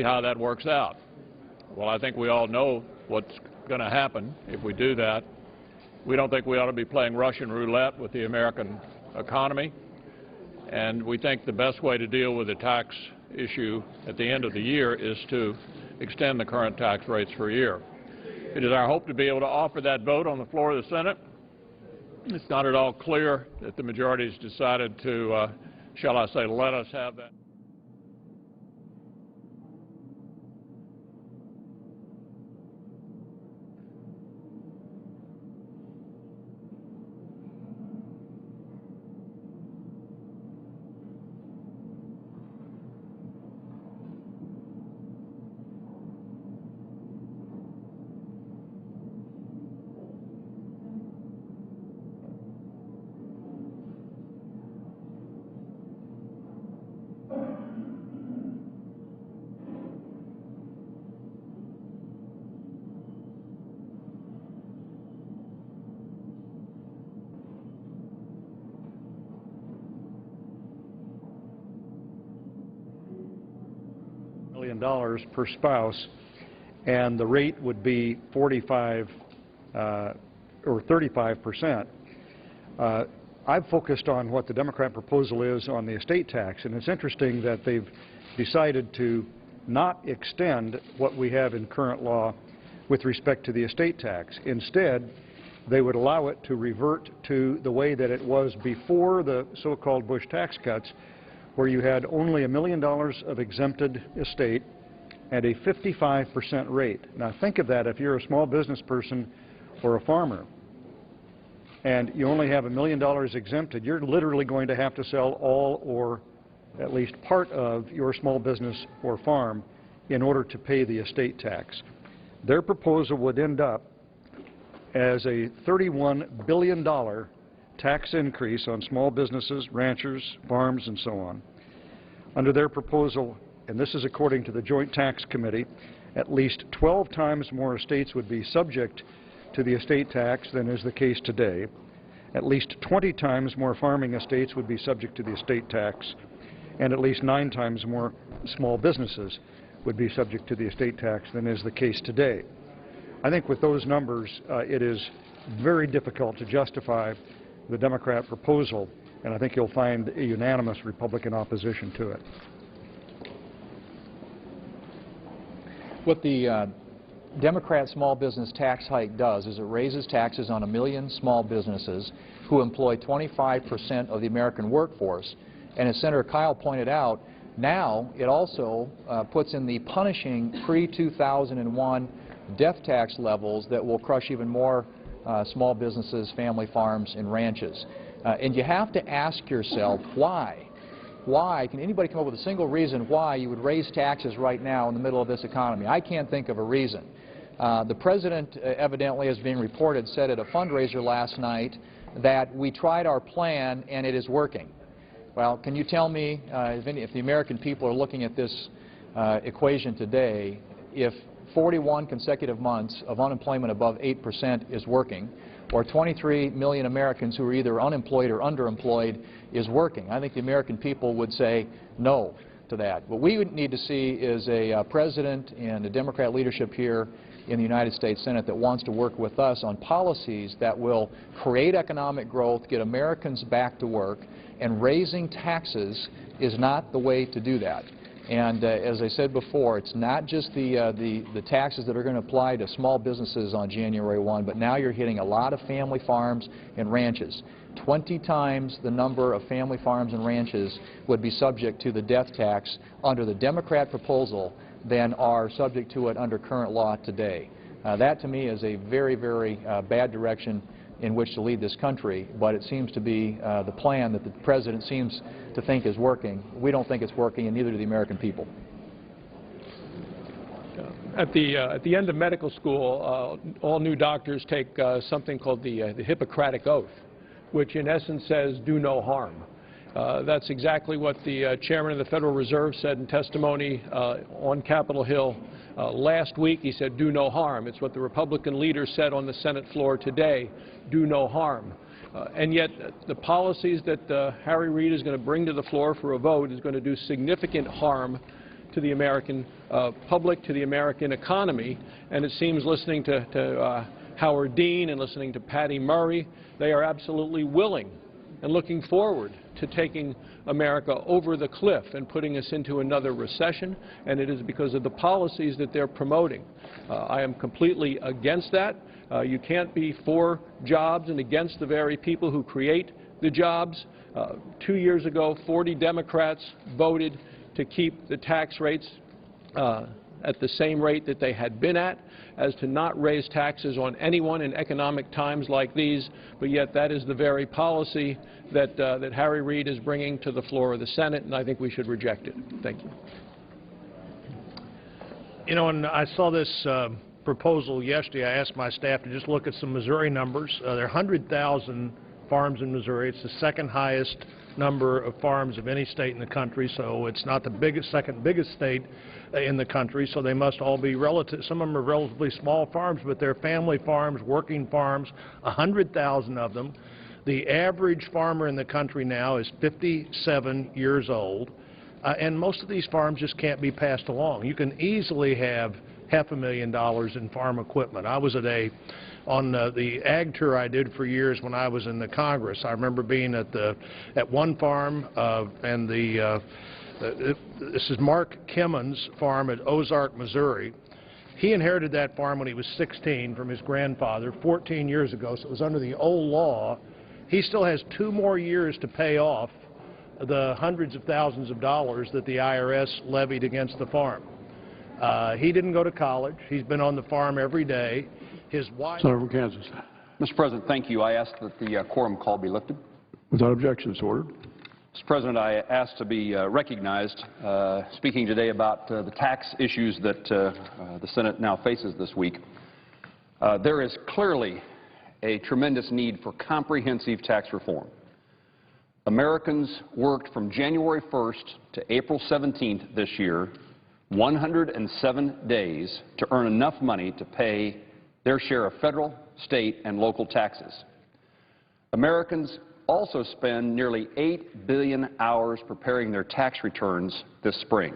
how that works out. Well, I think we all know what's going to happen if we do that. We don't think we ought to be playing Russian roulette with the American economy, and we think the best way to deal with the tax issue at the end of the year is to extend the current tax rates for a year. It is our hope to be able to offer that vote on the floor of the Senate. It's not at all clear that the majority has decided to, shall I say, let us have that. $1 million per spouse, and the rate would be 45 or 35%. I've focused on what the Democrat proposal is on the estate tax, and it's interesting that they've decided to not extend what we have in current law with respect to the estate tax. Instead, they would allow it to revert to the way that it was before the so-called Bush tax cuts, where you had only $1 million of exempted estate and a 55% rate. Now think of that if you're a small business person or a farmer and you only have $1 million exempted, you're literally going to have to sell all or at least part of your small business or farm in order to pay the estate tax. Their proposal would end up as a $31 billion tax increase on small businesses, ranchers, farms, and so on. Under their proposal, and this is according to the Joint Tax Committee, at least 12 times more estates would be subject to the estate tax than is the case today. At least 20 times more farming estates would be subject to the estate tax, and at least 9 times more small businesses would be subject to the estate tax than is the case today. I think with those numbers, it is very difficult to justify the Democrat proposal, and I think you'll find a unanimous Republican opposition to it. What the Democrat small business tax hike does is it raises taxes on 1 million small businesses who employ 25% of the American workforce. And as Senator Kyl pointed out, now it also puts in the punishing pre-2001 death tax levels that will crush even more small businesses, family farms, and ranches. And you have to ask yourself why. Why? Can anybody come up with a single reason why you would raise taxes right now in the middle of this economy? I can't think of a reason. The President, evidently, as being reported, said at a fundraiser last night that we tried our plan and it is working. Well, can you tell me, if the American people are looking at this equation today, if 41 consecutive months of unemployment above 8% is working, or 23 million Americans who are either unemployed or underemployed is working? I think the American people would say no to that. What we would need to see is a president and a Democrat leadership here in the United States Senate that wants to work with us on policies that will create economic growth, get Americans back to work, and raising taxes is not the way to do that. And as I said before, it's not just the taxes that are going to apply to small businesses on January 1, but now you're hitting a lot of family farms and ranches. 20 times the number of family farms and ranches would be subject to the death tax under the Democrat proposal than are subject to it under current law today. That, to me, is a very, very bad direction in which to lead this country, but it seems to be the plan that the President seems to think is working. We don't think it's working, and neither do the American people. At the end of medical school, all new doctors take something called the Hippocratic Oath, which in essence says, do no harm. That's exactly what the chairman of the Federal Reserve said in testimony on Capitol Hill last week. He said, do no harm. It's what the Republican leader said on the Senate floor today, do no harm. And yet the policies that Harry Reid is going to bring to the floor for a vote is going to do significant harm to the American public, to the American economy. And it seems, listening to Howard Dean and listening to Patty Murray, they are absolutely willing and looking forward to taking America over the cliff and putting us into another recession, and it is because of the policies that they're promoting. I am completely against that. You can't be for jobs and against the very people who create the jobs. 2 years ago, 40 Democrats voted to keep the tax rates at the same rate that they had been at, as to not raise taxes on anyone in economic times like these, but yet that is the very policy that Harry Reid is bringing to the floor of the Senate, and I think we should reject it. Thank you. You know, when I saw this proposal yesterday, I asked my staff to just look at some Missouri numbers. There are 100,000 farms in Missouri. It's the second highest number of farms of any state in the country, so it's not the second biggest state in the country, so they must all be relative. Some of them are relatively small farms, but they're family farms, working farms, 100,000 of them. The average farmer in the country now is 57 years old, and most of these farms just can't be passed along. You can easily have $500,000 in farm equipment. I was on the ag tour I did for years when I was in the Congress. I remember being at one farm, and this is Mark Kimmons' farm at Ozark, Missouri. He inherited that farm when he was 16 from his grandfather 14 years ago, so it was under the old law. He still has 2 more years to pay off the hundreds of thousands of dollars that the IRS levied against the farm. He didn't go to college. He's been on the farm every day. His wife... Senator from Kansas. Mr. President, thank you. I ask that the quorum call be lifted. Without objection, so ordered. Mr. President, I ask to be recognized speaking today about the tax issues that the Senate now faces this week. There is clearly a tremendous need for comprehensive tax reform. Americans worked from January 1st to April 17th this year, 107 days, to earn enough money to pay their share of federal, state, and local taxes. Americans also spend nearly 8 billion hours preparing their tax returns this spring.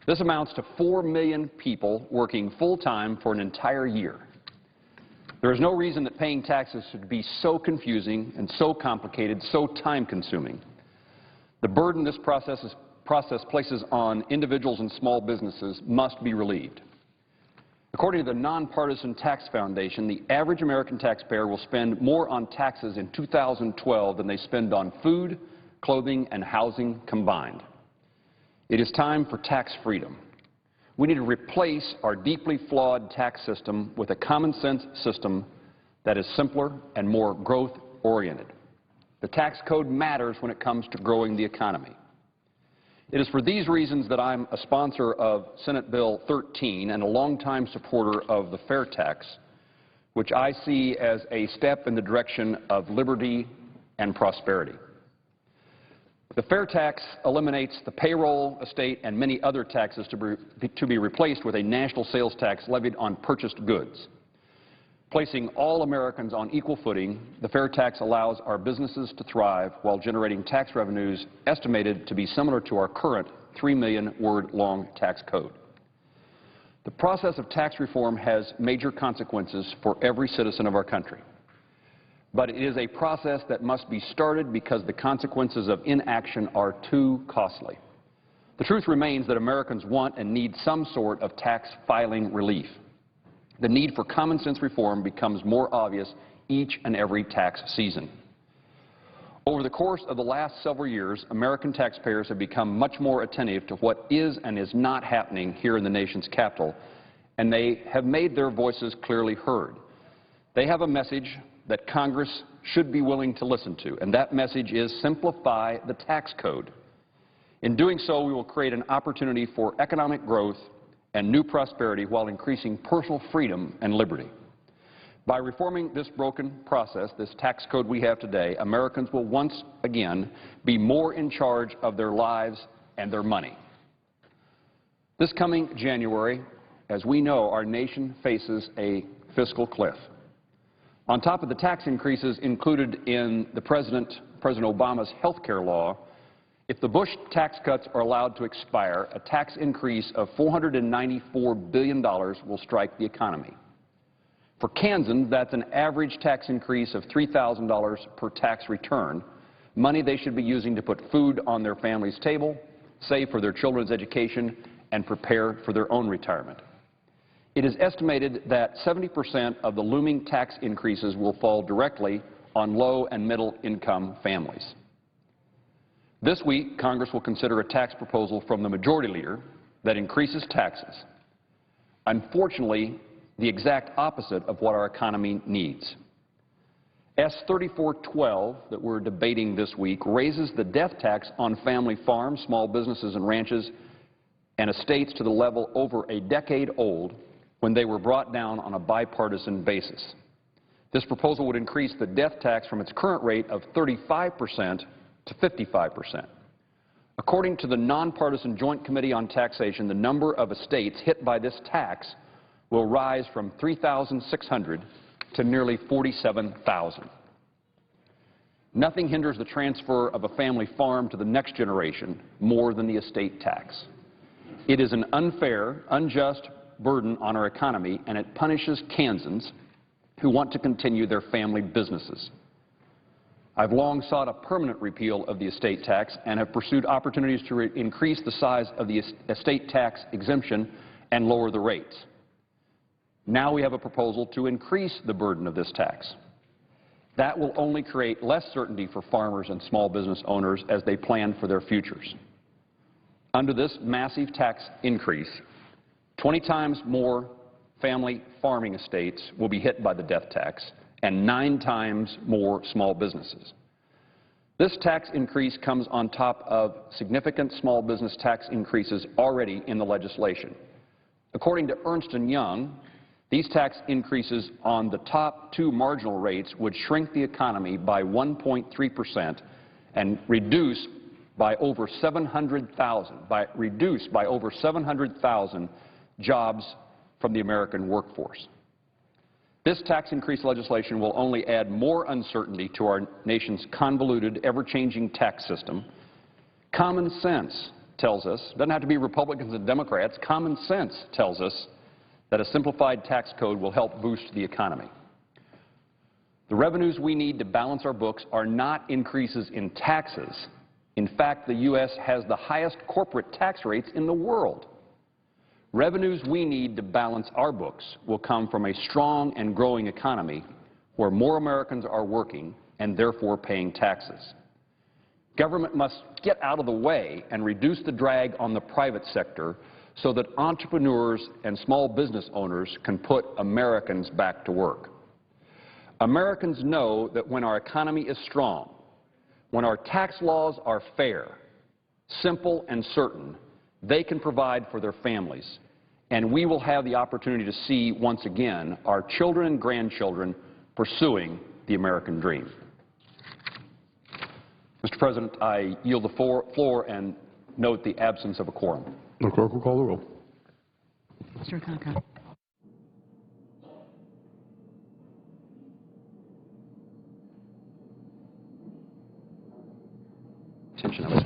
This amounts to 4 million people working full-time for an entire year. There is no reason that paying taxes should be so confusing and so complicated, so time-consuming. The burden this process places on individuals and small businesses must be relieved. According to the Nonpartisan Tax Foundation, the average American taxpayer will spend more on taxes in 2012 than they spend on food, clothing, and housing combined. It is time for tax freedom. We need to replace our deeply flawed tax system with a common-sense system that is simpler and more growth-oriented. The tax code matters when it comes to growing the economy. It is for these reasons that I'm a sponsor of Senate Bill 13 and a longtime supporter of the fair tax, which I see as a step in the direction of liberty and prosperity. The fair tax eliminates the payroll, estate, and many other taxes to be replaced with a national sales tax levied on purchased goods. Placing all Americans on equal footing, the fair tax allows our businesses to thrive while generating tax revenues estimated to be similar to our current 3 million word long tax code. The process of tax reform has major consequences for every citizen of our country. But it is a process that must be started because the consequences of inaction are too costly. The truth remains that Americans want and need some sort of tax filing relief. The need for common sense reform becomes more obvious each and every tax season. Over the course of the last several years, American taxpayers have become much more attentive to what is and is not happening here in the nation's capital, and they have made their voices clearly heard. They have a message that Congress should be willing to listen to, and that message is simplify the tax code. In doing so, we will create an opportunity for economic growth and new prosperity while increasing personal freedom and liberty. By reforming this broken process, this tax code we have today, Americans will once again be more in charge of their lives and their money. This coming January, as we know, our nation faces a fiscal cliff. On top of the tax increases included in President Obama's health care law, If the Bush tax cuts are allowed to expire, a tax increase of $494 billion will strike the economy. For Kansans, that's an average tax increase of $3,000 per tax return, money they should be using to put food on their family's table, save for their children's education, and prepare for their own retirement. It is estimated that 70% of the looming tax increases will fall directly on low and middle income families. This week, Congress will consider a tax proposal from the Majority Leader that increases taxes. Unfortunately, the exact opposite of what our economy needs. S. 3412 that we're debating this week raises the death tax on family farms, small businesses and ranches and estates to the level over a decade old when they were brought down on a bipartisan basis. This proposal would increase the death tax from its current rate of 35% to 55%. According to the Nonpartisan Joint Committee on Taxation, the number of estates hit by this tax will rise from 3,600 to nearly 47,000. Nothing hinders the transfer of a family farm to the next generation more than the estate tax. It is an unfair, unjust burden on our economy, and it punishes Kansans who want to continue their family businesses. I've long sought a permanent repeal of the estate tax and have pursued opportunities to increase the size of the estate tax exemption and lower the rates. Now we have a proposal to increase the burden of this tax. That will only create less certainty for farmers and small business owners as they plan for their futures. Under this massive tax increase, 20 times more family farming estates will be hit by the death tax, and 9 times more small businesses. This tax increase comes on top of significant small business tax increases already in the legislation. According to Ernst & Young, these tax increases on the top 2 marginal rates would shrink the economy by 1.3% and reduce by over 700,000 jobs from the American workforce. This tax increase legislation will only add more uncertainty to our nation's convoluted, ever-changing tax system. Common sense tells us, doesn't have to be Republicans and Democrats, common sense tells us that a simplified tax code will help boost the economy. The revenues we need to balance our books are not increases in taxes. In fact, the U.S. has the highest corporate tax rates in the world. Revenues we need to balance our books will come from a strong and growing economy where more Americans are working and therefore paying taxes. Government must get out of the way and reduce the drag on the private sector so that entrepreneurs and small business owners can put Americans back to work. Americans know that when our economy is strong, when our tax laws are fair, simple and certain, they can provide for their families, and we will have the opportunity to see once again our children and grandchildren pursuing the American dream. Mr. President, I yield the floor and note the absence of a quorum. The clerk will call the roll. Mr. Conco. Attention, I was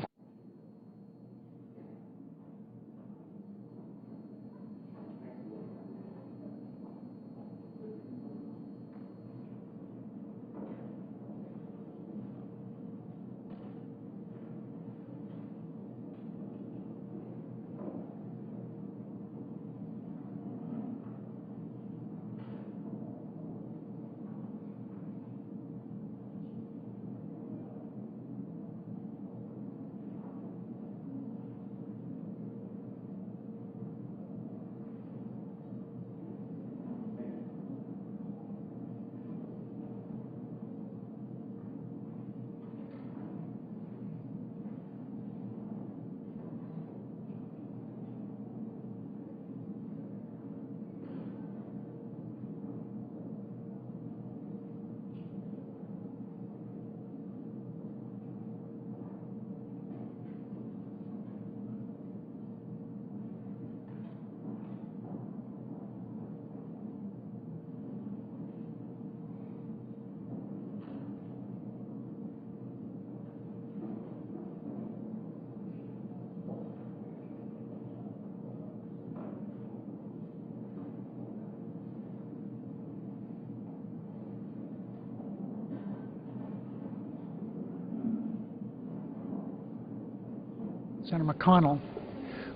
Senator McConnell,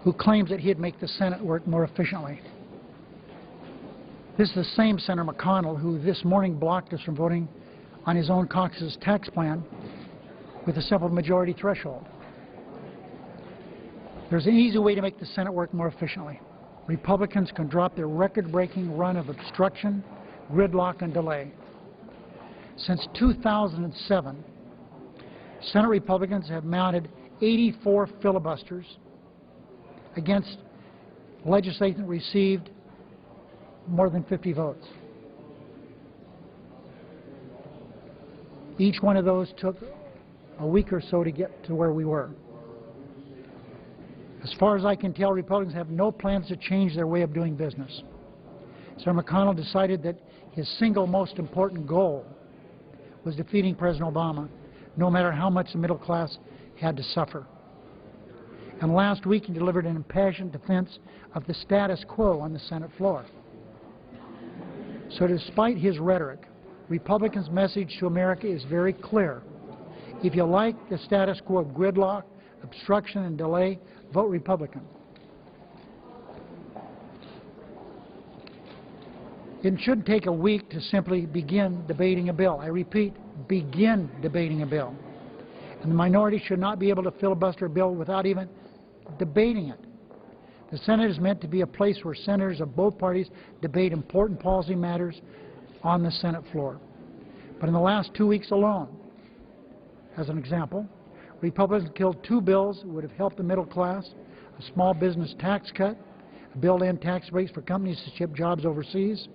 who claims that he'd make the Senate work more efficiently. This is the same Senator McConnell who this morning blocked us from voting on his own caucus's tax plan with a simple majority threshold. There's an easy way to make the Senate work more efficiently. Republicans can drop their record-breaking run of obstruction, gridlock, and delay. Since 2007, Senate Republicans have mounted 84 filibusters against legislation that received more than 50 votes. Each one of those took a week or so to get to where we were. As far as I can tell, Republicans have no plans to change their way of doing business. Senator McConnell decided that his single most important goal was defeating President Obama, no matter how much the middle class had to suffer. And last week he delivered an impassioned defense of the status quo on the Senate floor. So despite his rhetoric, Republicans' message to America is very clear. If you like the status quo of gridlock, obstruction, and delay, vote Republican. It shouldn't take a week to simply begin debating a bill. I repeat, begin debating a bill. And the minority should not be able to filibuster a bill without even debating it. The Senate is meant to be a place where senators of both parties debate important policy matters on the Senate floor. But in the last 2 weeks alone, as an example, Republicans killed 2 bills that would have helped the middle class, a small business tax cut, a bill to end tax breaks for companies to ship jobs overseas.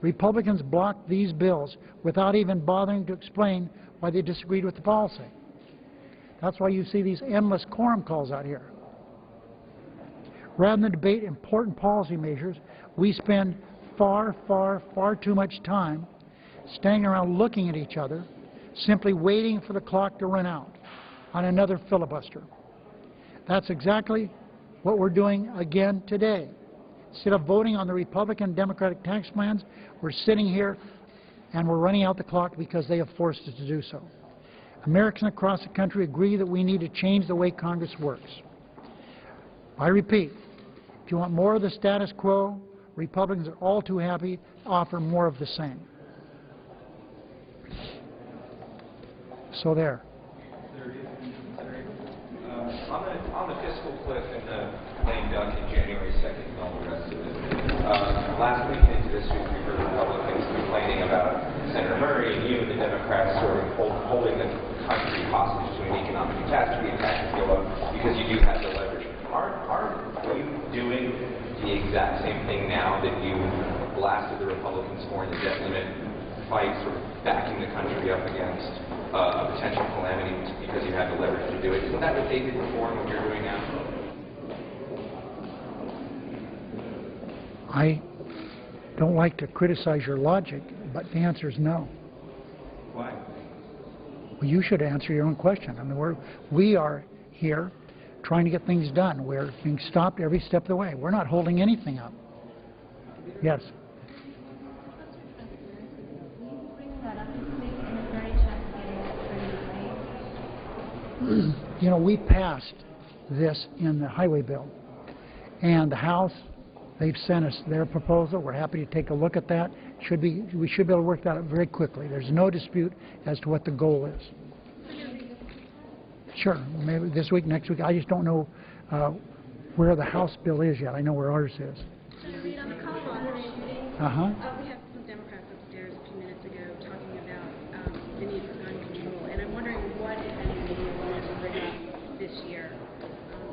Republicans blocked these bills without even bothering to explain why they disagreed with the policy. That's why you see these endless quorum calls out here. Rather than debate important policy measures, we spend far too much time standing around looking at each other, simply waiting for the clock to run out on another filibuster. That's exactly what we're doing again today. Instead of voting on the Republican Democratic tax plans, we're sitting here and we're running out the clock because they have forced us to do so. Americans across the country agree that we need to change the way Congress works. I repeat, if you want more of the status quo, Republicans are all too happy to offer more of the same. So there. On the fiscal cliff and the lame duck in January 2nd and all the rest of it, last week into this week we heard Republicans complaining about Senator Murray and you, the Democrats, sort of holding the country hostage to an economic catastrophe and taxes go up because you do have the leverage. Aren't you doing the exact same thing now that you blasted the Republicans for in the debt limit fight, sort of backing the country up against a potential calamity because you had the leverage to do it? Isn't that what they did before and what you're doing now? I don't like to criticize your logic, but the answer is no. Why? Well, you should answer your own question. I mean, we are here trying to get things done. We're being stopped every step of the way. We're not holding anything up. Yes. You know, we passed this in the highway bill, and the House, they've sent us their proposal. We're happy to take a look at that. We should be able to work that out very quickly. There's no dispute as to what the goal is. Sure, maybe this week, next week. I just don't know where the House bill is yet. I know where ours is. Senator Reid, on the Colorado shooting, we had some Democrats upstairs a few minutes ago talking about the need for gun control, and I'm wondering what, if anything, you wanted to bring up this year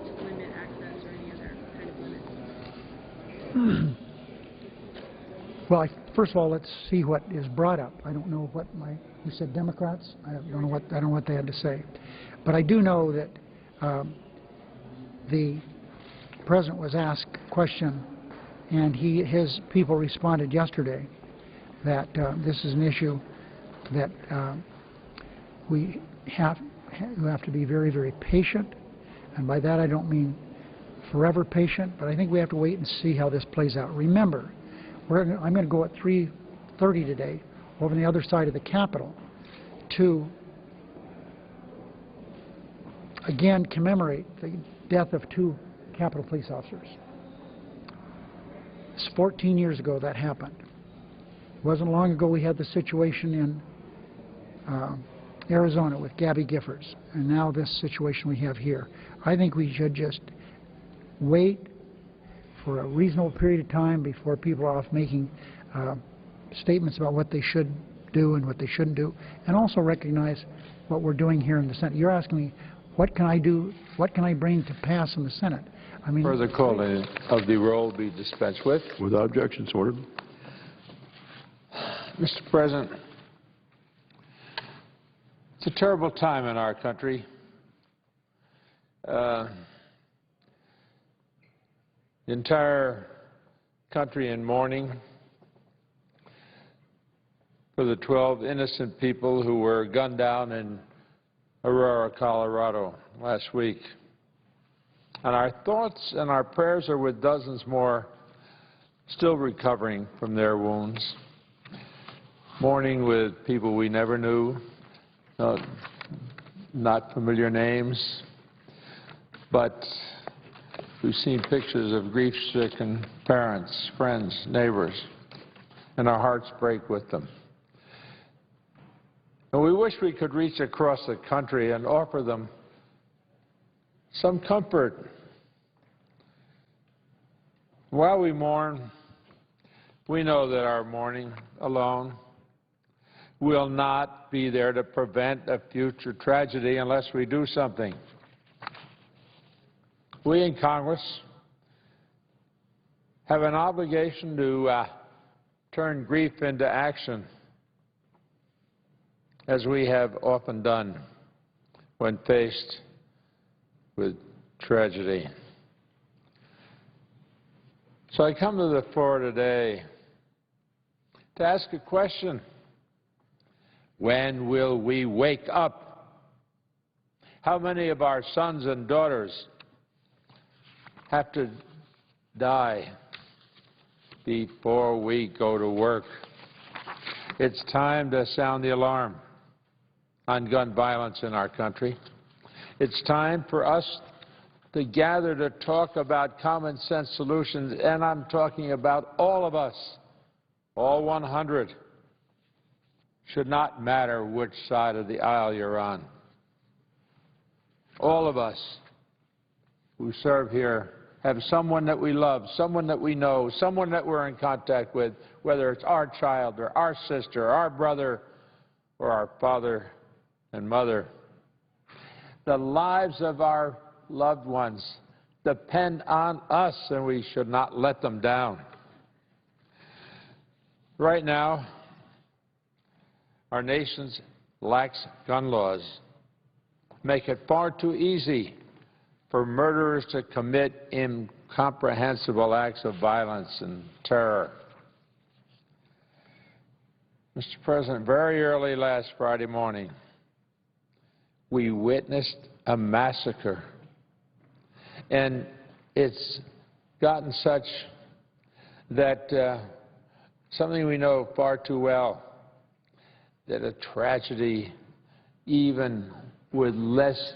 to limit access or any other kind of limits. Well, first of all, let's see what is brought up. I don't know what you said Democrats? I don't know what they had to say. But I do know that the President was asked a question, and his people responded yesterday that this is an issue that we have to be very patient, and by that I don't mean forever patient, but I think we have to wait and see how this plays out. Remember, I'm going to go at 3:30 today over on the other side of the Capitol to again commemorate the death of 2 Capitol Police officers. It's 14 years ago that happened. It wasn't long ago we had the situation in Arizona with Gabby Giffords, and now this situation we have here. I think we should just wait for a reasonable period of time before people are off making statements about what they should do and what they shouldn't do, and also recognize what we're doing here in the Senate. You're asking me, what can I do, what can I bring to pass in the Senate? I mean, further calling of the roll be dispensed with. Without objection, so ordered. Mr. President, it's a terrible time in our country. The entire country in mourning for the 12 innocent people who were gunned down in Aurora, Colorado last week. And our thoughts and our prayers are with dozens more still recovering from their wounds, mourning with people we never knew, not familiar names, but we've seen pictures of grief-stricken parents, friends, neighbors, and our hearts break with them. And we wish we could reach across the country and offer them some comfort. While we mourn, we know that our mourning alone will not be there to prevent a future tragedy unless we do something. We in Congress have an obligation to turn grief into action, as we have often done when faced with tragedy. So I come to the floor today to ask a question. When will we wake up? How many of our sons and daughters have to die before we go to work? It's time to sound the alarm on gun violence in our country. It's time for us to gather to talk about common sense solutions, and I'm talking about all of us, all 100. Should not matter which side of the aisle you're on. All of us who serve here have someone that we love, someone that we know, someone that we're in contact with, whether it's our child or our sister, or our brother, or our father and mother. The lives of our loved ones depend on us, and we should not let them down. Right now, our nation's lax gun laws make it far too easy for murderers to commit incomprehensible acts of violence and terror. Mr. President, very early last Friday morning, we witnessed a massacre. And it's gotten such that something we know far too well, that a tragedy, even with less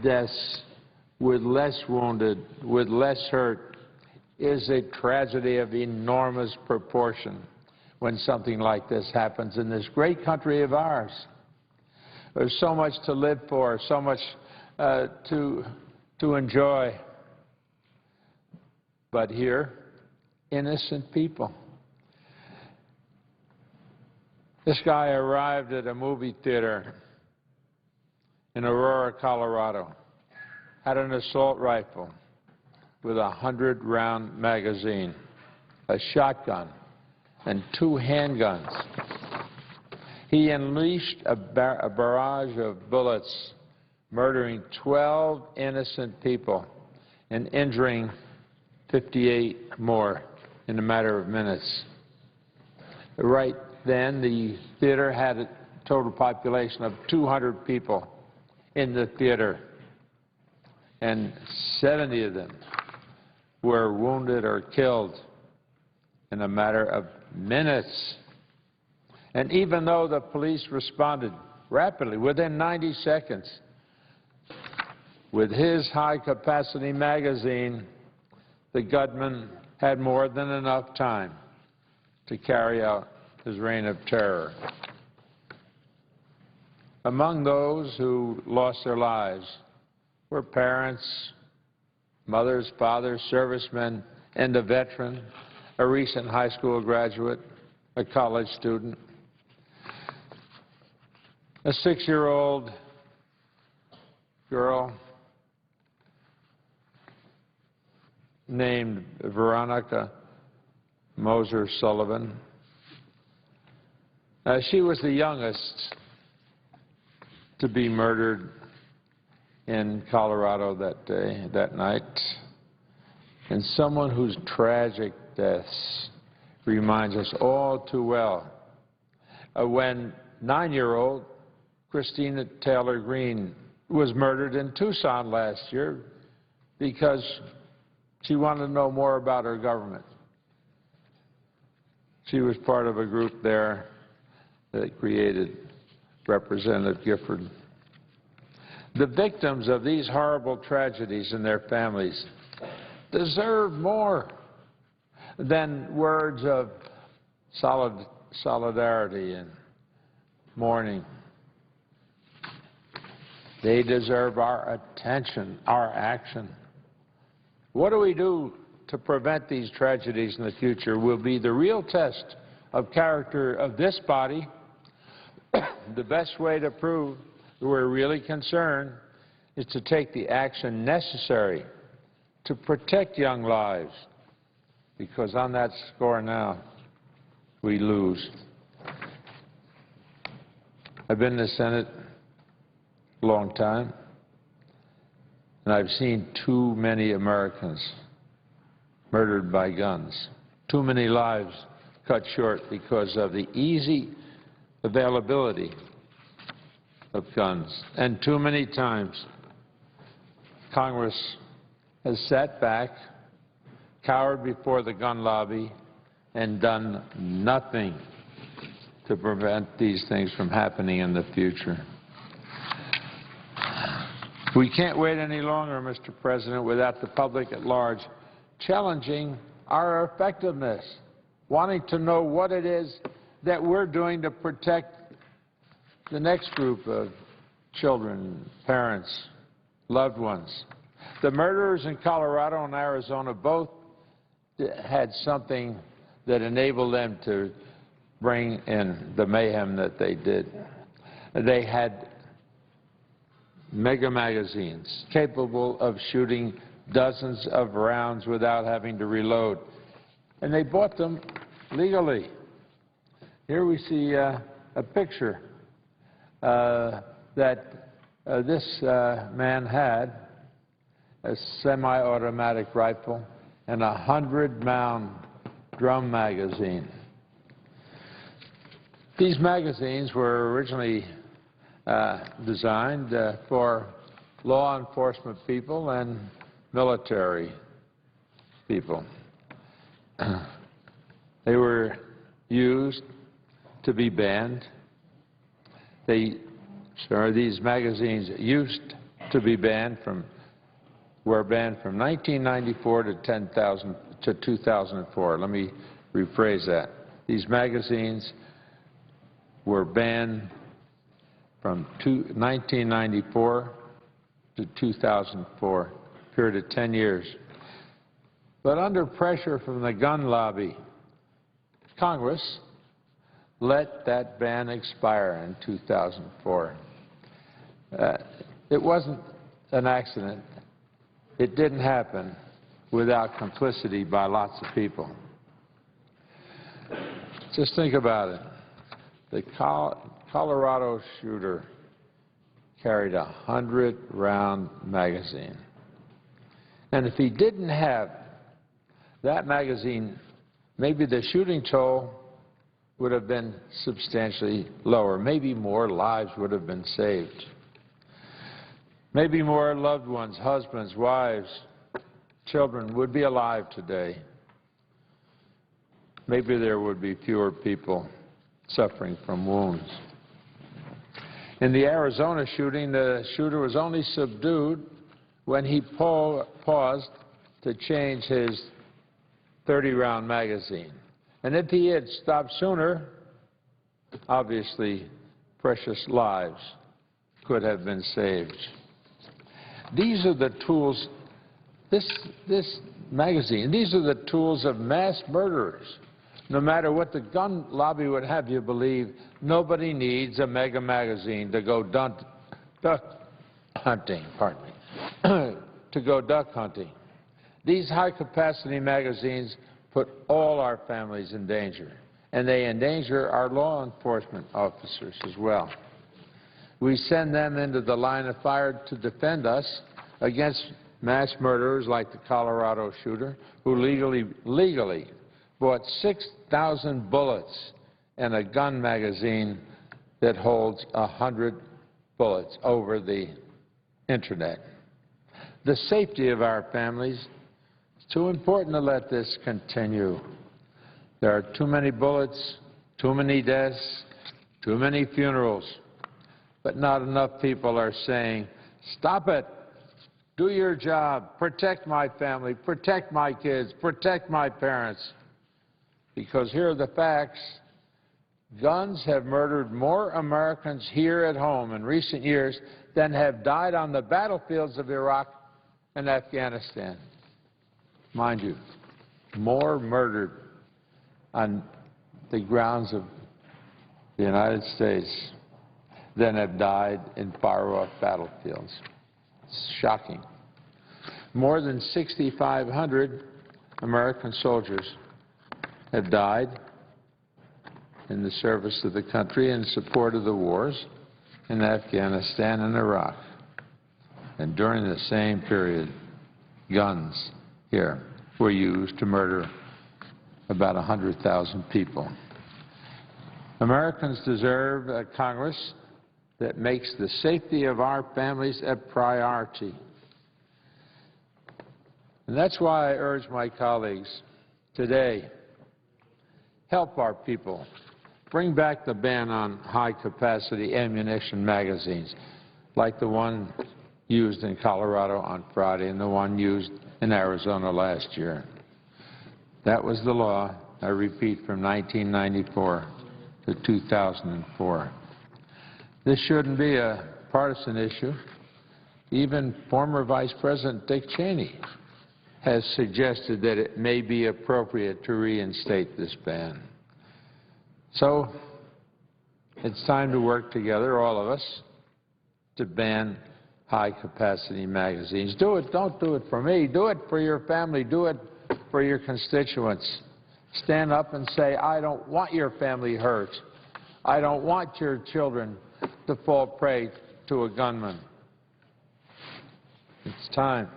deaths, with less wounded, with less hurt, is a tragedy of enormous proportion when something like this happens in this great country of ours. There's so much to live for, so much to enjoy. But here, innocent people. This guy arrived at a movie theater in Aurora, Colorado, had an assault rifle with a 100-round magazine, a shotgun, and 2 handguns. He unleashed a barrage of bullets, murdering 12 innocent people and injuring 58 more in a matter of minutes. Right then, the theater had a total population of 200 people in the theater, and 70 of them were wounded or killed in a matter of minutes. And even though the police responded rapidly, within 90 seconds, With his high-capacity magazine, the gunman had more than enough time to carry out his reign of terror. Among those who lost their lives were parents, mothers, fathers, servicemen, and a veteran, a recent high school graduate, a college student, a 6-year-old girl named Veronica Moser Sullivan. She was the youngest to be murdered in Colorado that day, that night, and someone whose tragic deaths reminds us all too well when 9-year-old Christina Taylor Greene was murdered in Tucson last year because she wanted to know more about her government. She was part of a group there that created Representative Gifford. The victims of these horrible tragedies and their families deserve more than words of solidarity and mourning. They deserve our attention, our action. What do we do to prevent these tragedies in the future will be the real test of character of this body. The best way to prove that we're really concerned is to take the action necessary to protect young lives, because on that score now, we lose. I've been in the Senate a long time, and I've seen too many Americans murdered by guns, too many lives cut short because of the easy availability of guns. And too many times, Congress has sat back, cowered before the gun lobby, and done nothing to prevent these things from happening in the future. We can't wait any longer, Mr. President, without the public at large challenging our effectiveness, wanting to know what it is that we're doing to protect the next group of children, parents, loved ones. The murderers in Colorado and Arizona both had something that enabled them to bring in the mayhem that they did. They had mega magazines capable of shooting dozens of rounds without having to reload. And they bought them legally. Here we see a picture that this man had, a semi-automatic rifle and a 100-round drum magazine. These magazines were originally designed for law enforcement people and military people. They were used to be banned. These magazines used to be were banned from 1994 to 2004. Let me rephrase that. These magazines were banned from 1994 to 2004, a period of 10 years. But under pressure from the gun lobby, Congress let that ban expire in 2004. It wasn't an accident. It didn't happen without complicity by lots of people. Just think about it. The Colorado shooter carried a 100-round magazine. And if he didn't have that magazine, maybe the shooting toll would have been substantially lower. Maybe more lives would have been saved. Maybe more loved ones, husbands, wives, children would be alive today. Maybe there would be fewer people suffering from wounds. In the Arizona shooting, the shooter was only subdued when he paused to change his 30-round magazine. And if he had stopped sooner, obviously precious lives could have been saved. These are the tools, this magazine, these are the tools of mass murderers. No matter what the gun lobby would have you believe, nobody needs a mega magazine to go duck hunting, to go duck hunting. These high-capacity magazines put all our families in danger, and they endanger our law enforcement officers as well. We send them into the line of fire to defend us against mass murderers like the Colorado shooter, who legally bought 6,000 bullets in a gun magazine that holds 100 bullets over the Internet. The safety of our families is too important to let this continue. There are too many bullets, too many deaths, too many funerals, but not enough people are saying, stop it, do your job, protect my family, protect my kids, protect my parents. Because here are the facts. Guns have murdered more Americans here at home in recent years than have died on the battlefields of Iraq and Afghanistan. Mind you, more murdered on the grounds of the United States than have died in far-off battlefields. It's shocking. More than 6,500 American soldiers have died in the service of the country in support of the wars in Afghanistan and Iraq. And during the same period, guns here were used to murder about 100,000 people. Americans deserve a Congress that makes the safety of our families a priority. And that's why I urge my colleagues today, help our people. Bring back the ban on high-capacity ammunition magazines, like the one used in Colorado on Friday and the one used in Arizona last year. That was the law, I repeat, from 1994 to 2004. This shouldn't be a partisan issue. Even former Vice President Dick Cheney has suggested that it may be appropriate to reinstate this ban. So it's time to work together, all of us, to ban high-capacity magazines. Do it. Don't do it for me. Do it for your family. Do it for your constituents. Stand up and say, I don't want your family hurt. I don't want your children to fall prey to a gunman. It's time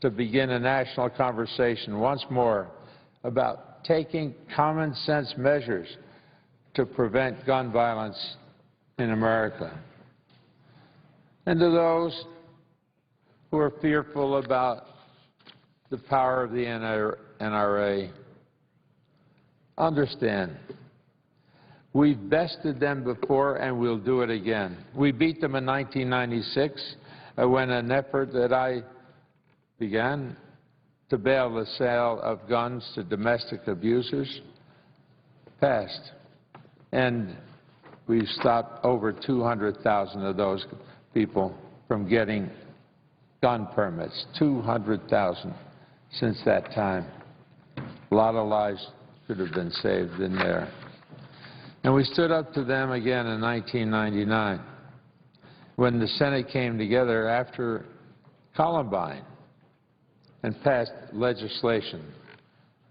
to begin a national conversation once more about taking common-sense measures to prevent gun violence in America. And to those who are fearful about the power of the NRA, understand, we've bested them before and we'll do it again. We beat them in 1996 when an effort that I began to bail the sale of guns to domestic abusers passed. And we've stopped over 200,000 of those people from getting gun permits, 200,000 since that time. A lot of lives could have been saved in there. And we stood up to them again in 1999 when the Senate came together after Columbine and passed legislation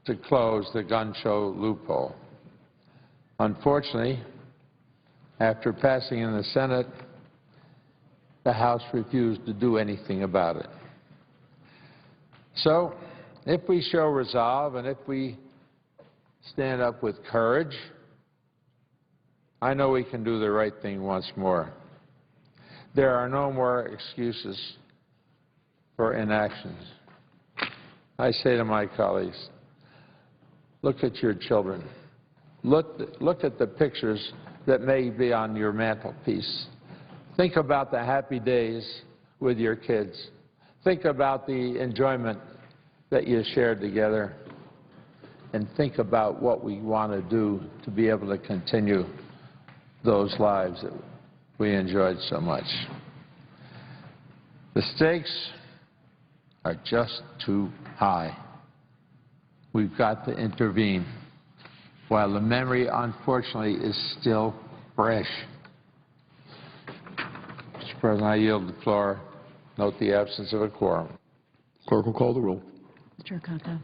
to close the gun show loophole. Unfortunately, after passing in the Senate, the House refused to do anything about it. So, if we show resolve and if we stand up with courage, I know we can do the right thing once more. There are no more excuses for inactions. I say to my colleagues, look at your children. Look at the pictures that may be on your mantelpiece. Think about the happy days with your kids. think about the enjoyment that you shared together, and think about what we want to do to be able to continue those lives that we enjoyed so much. The stakes are just too high. We've got to intervene while the memory, unfortunately, is still fresh. Mr. President, I yield the floor. Note the absence of a quorum. Clerk will call the roll. Mr. Acosta.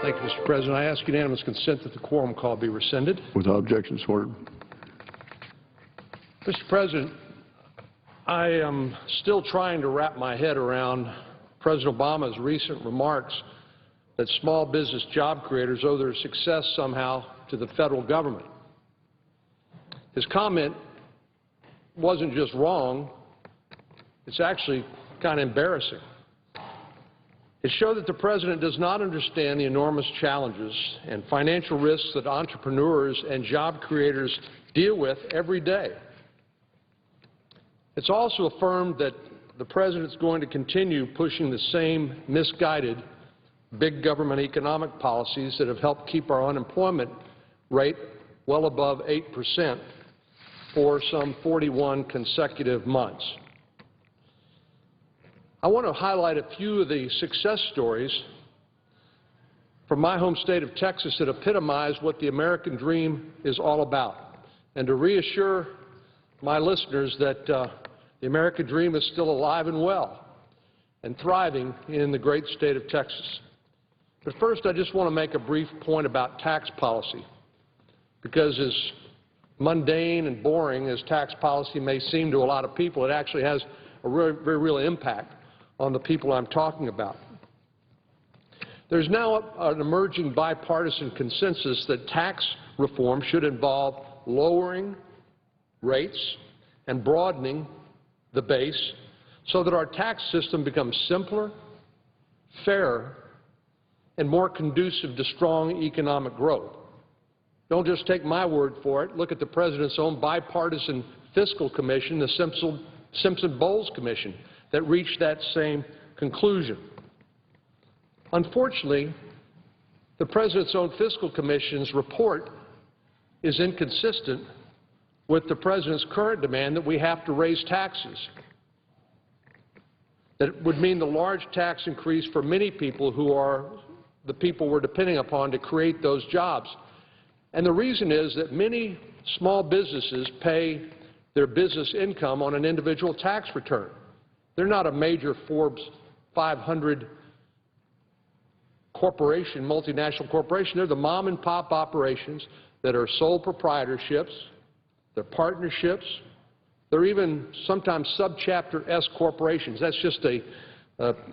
Thank you, Mr. President. I ask unanimous consent that the quorum call be rescinded. Without objection, so ordered. Mr. President, I am still trying to wrap my head around President Obama's recent remarks that small business job creators owe their success somehow to the federal government. His comment wasn't just wrong, it's actually kind of embarrassing. It showed that the President does not understand the enormous challenges and financial risks that entrepreneurs and job creators deal with every day. It's also affirmed that the President's going to continue pushing the same misguided big government economic policies that have helped keep our unemployment rate well above 8% for some 41 consecutive months. I want to highlight a few of the success stories from my home state of Texas that epitomize what the American dream is all about, and to reassure my listeners that the American dream is still alive and well and thriving in the great state of Texas. But first, I just want to make a brief point about tax policy, because as mundane and boring as tax policy may seem to a lot of people, it actually has a very real impact on the people I'm talking about. There's now an emerging bipartisan consensus that tax reform should involve lowering rates and broadening the base so that our tax system becomes simpler, fairer, and more conducive to strong economic growth. Don't just take my word for it. Look at the President's own bipartisan fiscal commission, the Simpson-Bowles Commission, that reached that same conclusion. Unfortunately, the President's own fiscal commission's report is inconsistent with the President's current demand that we have to raise taxes. That would mean the large tax increase for many people who are the people we're depending upon to create those jobs. And the reason is that many small businesses pay their business income on an individual tax return. They're not a major Forbes 500 corporation, multinational corporation. They're the mom and pop operations that are sole proprietorships, they're partnerships, they're even sometimes subchapter S corporations. That's just a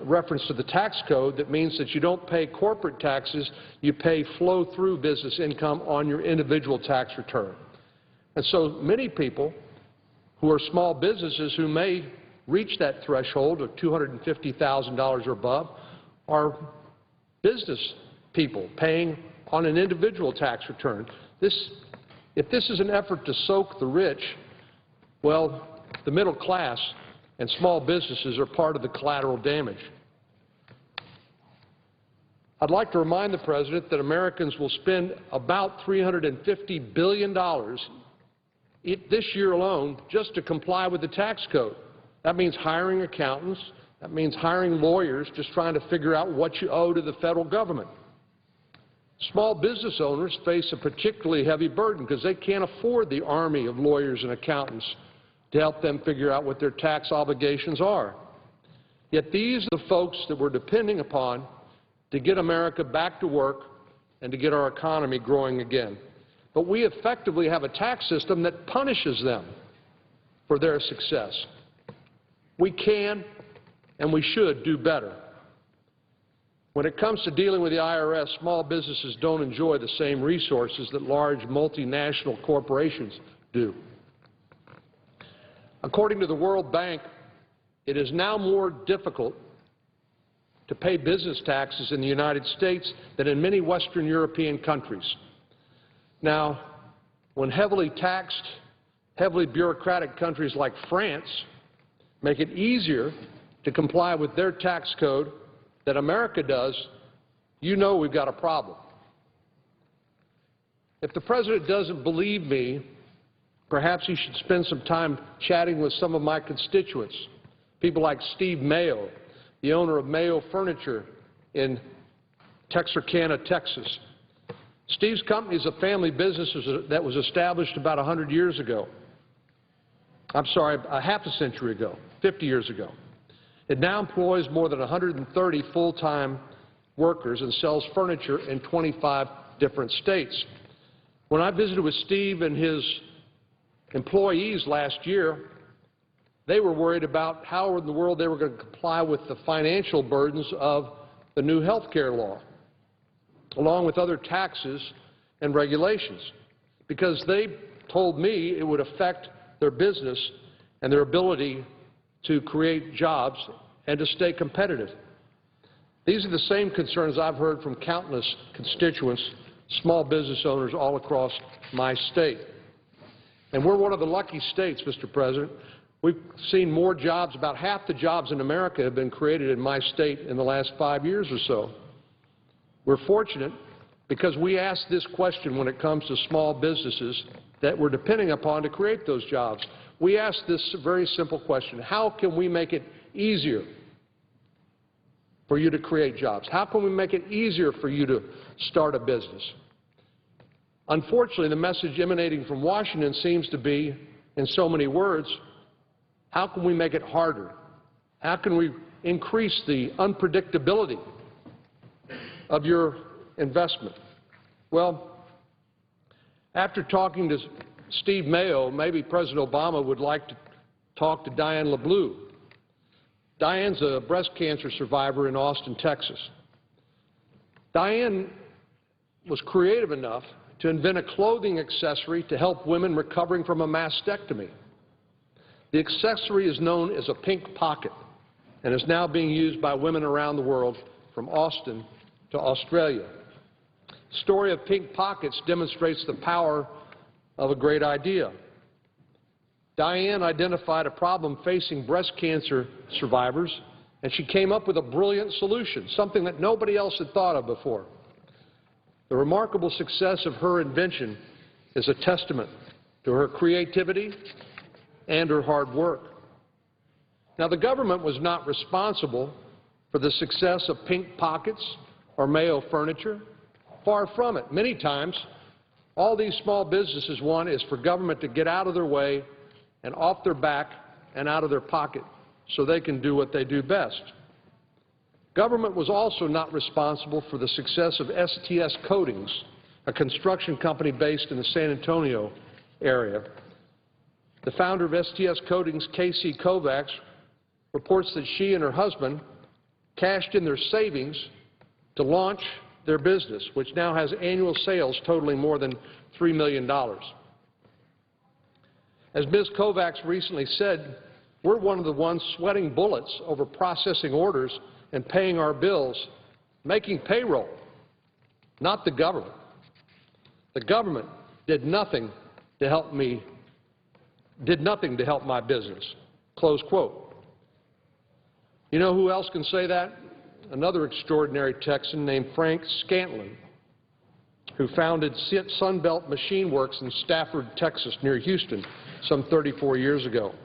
reference to the tax code that means that you don't pay corporate taxes, you pay flow-through business income on your individual tax return. And so many people who are small businesses who may reach that threshold of $250,000 or above are business people paying on an individual tax return. If this is an effort to soak the rich, well, the middle class and small businesses are part of the collateral damage. I'd like to remind the President that Americans will spend about $350 billion this year alone just to comply with the tax code. That means hiring accountants. That means hiring lawyers, just trying to figure out what you owe to the federal government. Small business owners face a particularly heavy burden because they can't afford the army of lawyers and accountants to help them figure out what their tax obligations are. Yet these are the folks that we're depending upon to get America back to work and to get our economy growing again. But we effectively have a tax system that punishes them for their success. We can and we should do better. When it comes to dealing with the IRS, small businesses don't enjoy the same resources that large multinational corporations do. According to the World Bank, it is now more difficult to pay business taxes in the United States than in many Western European countries. Now, when heavily taxed, heavily bureaucratic countries like France make it easier to comply with their tax code than America does, you know we've got a problem. If the President doesn't believe me, perhaps he should spend some time chatting with some of my constituents, people like Steve Mayo, the owner of Mayo Furniture in Texarkana, Texas. Steve's company is a family business that was established about 100 years ago. I'm sorry, a half a century ago, 50 years ago. It now employs more than 130 full-time workers and sells furniture in 25 different states. When I visited with Steve and his employees last year, they were worried about how in the world they were going to comply with the financial burdens of the new health care law, along with other taxes and regulations, because they told me it would affect their business and their ability to create jobs and to stay competitive. These are the same concerns I've heard from countless constituents, small business owners all across my state. And we're one of the lucky states, Mr. President. We've seen more jobs, about half the jobs in America have been created in my state in the last 5 years or so. We're fortunate because we ask this question when it comes to small businesses that we're depending upon to create those jobs. We ask this very simple question: how can we make it easier for you to create jobs? How can we make it easier for you to start a business? Unfortunately, the message emanating from Washington seems to be, in so many words, how can we make it harder? How can we increase the unpredictability of your investment? Well, after talking to Steve Mayo, maybe President Obama would like to talk to Diane LeBleu. Diane's a breast cancer survivor in Austin, Texas. Diane was creative enough to invent a clothing accessory to help women recovering from a mastectomy. The accessory is known as a pink pocket and is now being used by women around the world from Austin to Australia. The story of pink pockets demonstrates the power of a great idea. Diane identified a problem facing breast cancer survivors, and she came up with a brilliant solution, something that nobody else had thought of before. The remarkable success of her invention is a testament to her creativity and her hard work. Now, the government was not responsible for the success of pink pockets or Mayo furniture. Far from it. Many times, all these small businesses want is for government to get out of their way and off their back and out of their pocket so they can do what they do best. Government was also not responsible for the success of STS Coatings, a construction company based in the San Antonio area. The founder of STS Coatings, Casey Kovacs, reports that she and her husband cashed in their savings to launch their business, which now has annual sales totaling more than $3 million. As Ms. Kovacs recently said, we're one of the ones sweating bullets over processing orders and paying our bills, making payroll, not the government. The government did nothing to help me, did nothing to help my business, close quote. You know who else can say that? Another extraordinary Texan named Frank Scantlin, who founded Sunbelt Machine Works in Stafford, Texas, near Houston, some 34 years ago.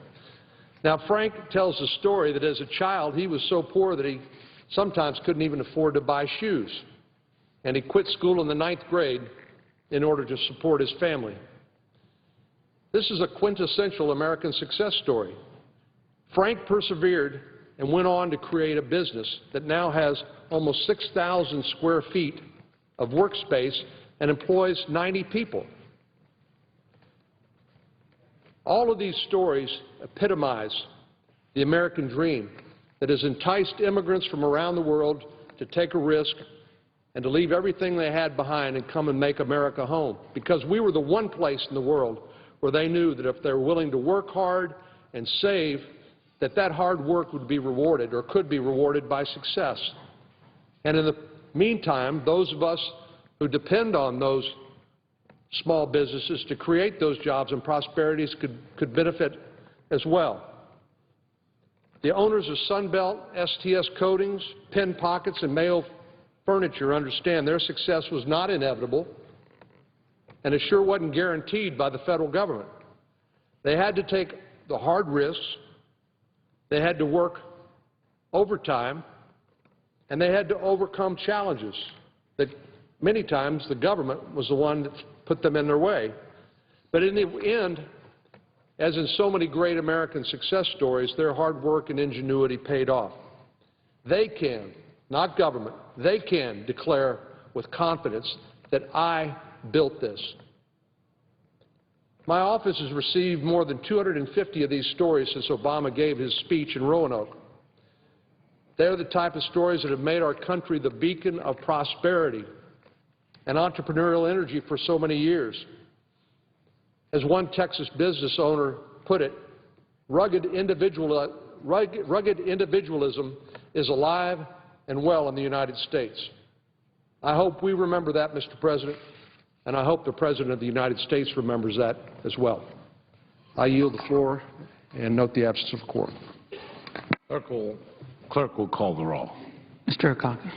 Now, Frank tells the story that as a child, he was so poor that he sometimes couldn't even afford to buy shoes, and he quit school in the 9th grade in order to support his family. This is a quintessential American success story. Frank persevered and went on to create a business that now has almost 6,000 square feet of workspace and employs 90 people. All of these stories epitomize the American dream that has enticed immigrants from around the world to take a risk and to leave everything they had behind and come and make America home, because we were the one place in the world where they knew that if they were willing to work hard and save, that hard work would be rewarded or could be rewarded by success. And in the meantime, those of us who depend on those small businesses to create those jobs and prosperities could benefit as well. The owners of Sunbelt, STS Coatings, Pin Pockets, and Mayo Furniture understand their success was not inevitable, and it sure wasn't guaranteed by the federal government. They had to take the hard risks, they had to work overtime, and they had to overcome challenges that many times the government was the one that put them in their way. But in the end, as in so many great American success stories, their hard work and ingenuity paid off. They can, not government, they can declare with confidence that I built this. My office has received more than 250 of these stories since Obama gave his speech in Roanoke. They're the type of stories that have made our country the beacon of prosperity and entrepreneurial energy for so many years. As one Texas business owner put it, rugged individualism is alive and well in the United States. I hope we remember that, Mr. President, and I hope the President of the United States remembers that as well. I yield the floor and note the absence of a quorum. Clerk will call the roll. Mr. Akaka.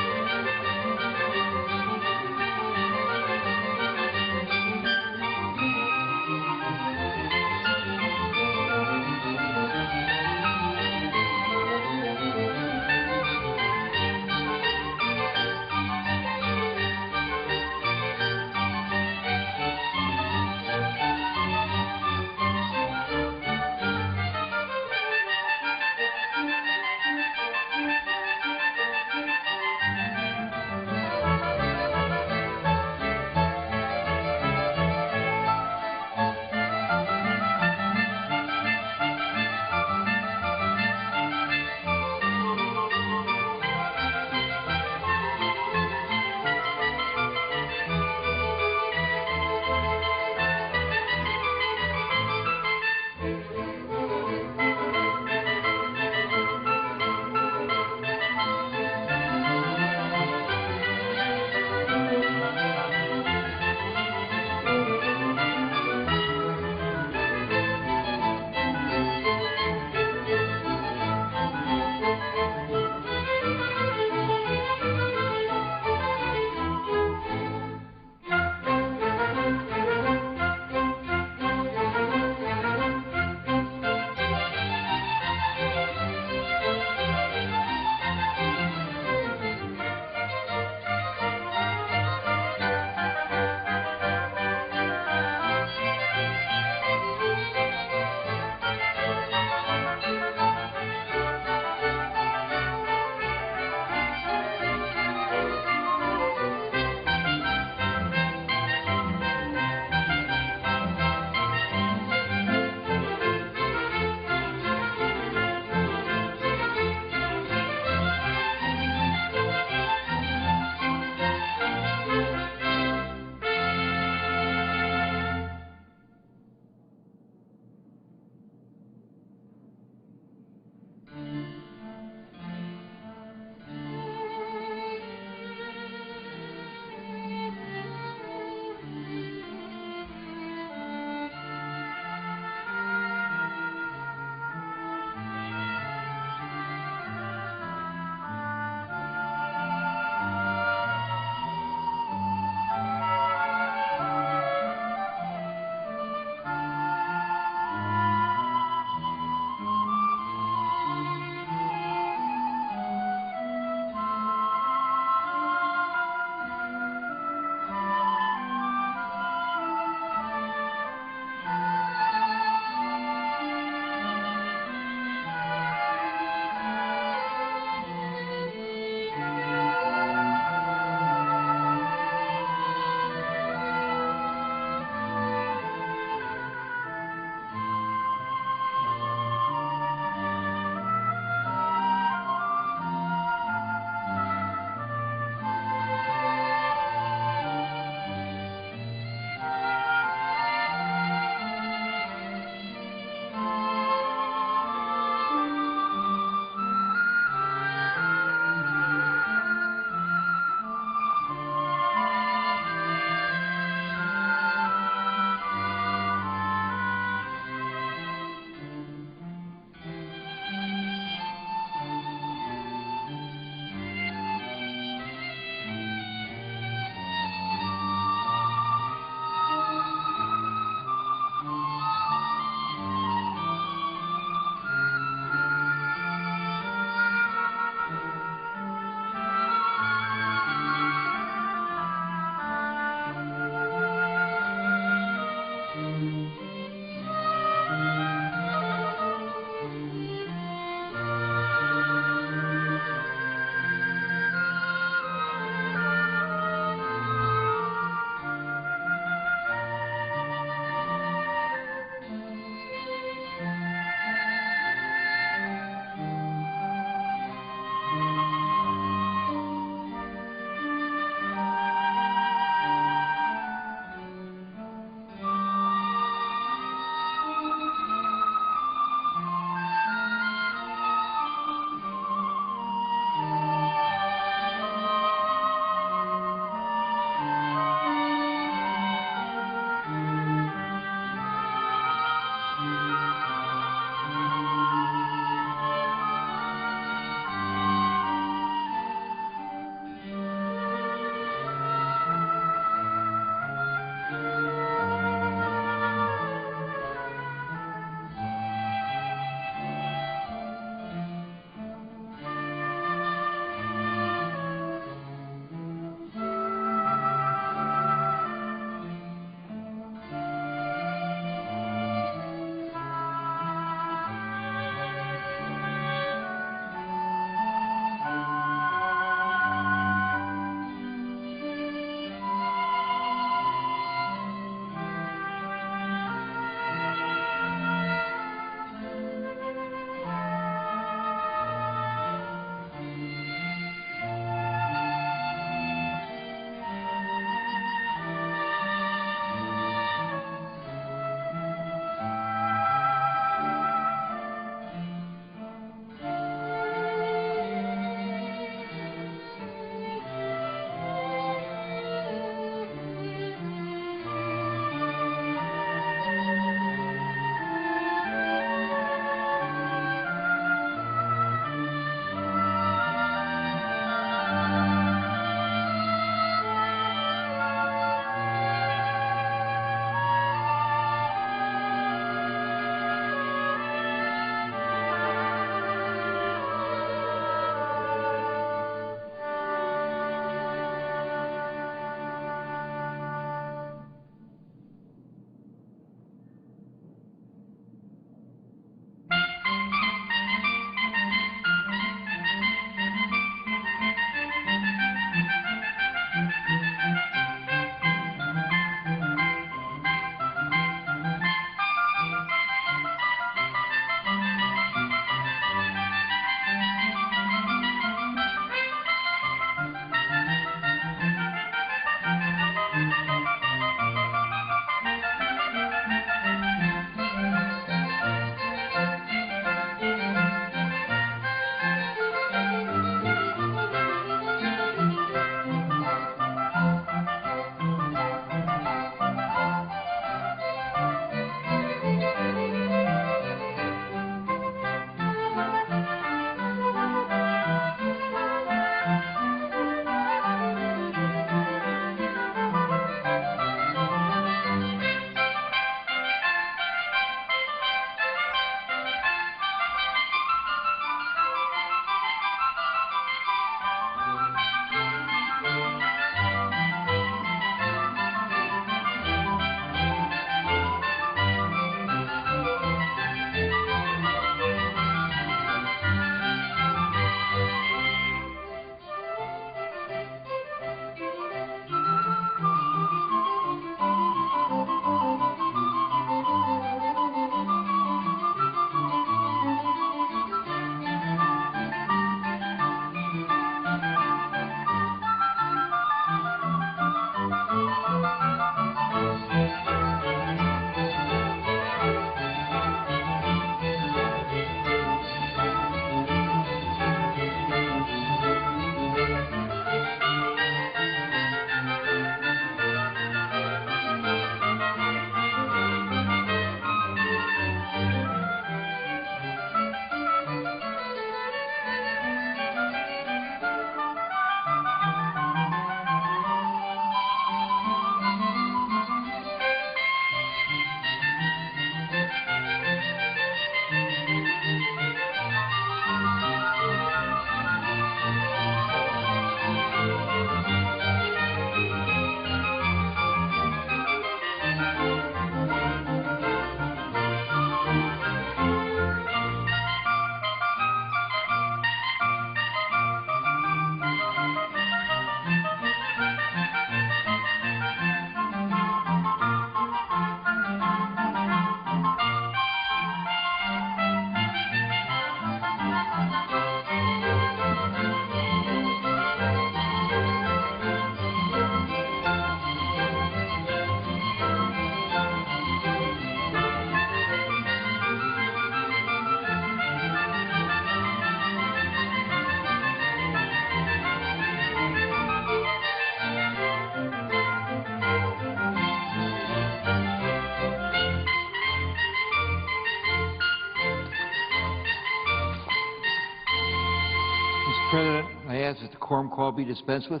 Mr. President, I ask that the quorum call be dispensed with.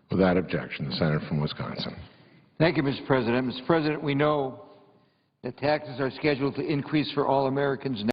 Without objection, the senator from Wisconsin. Thank you, Mr. President. Mr. President, we know that taxes are scheduled to increase for all Americans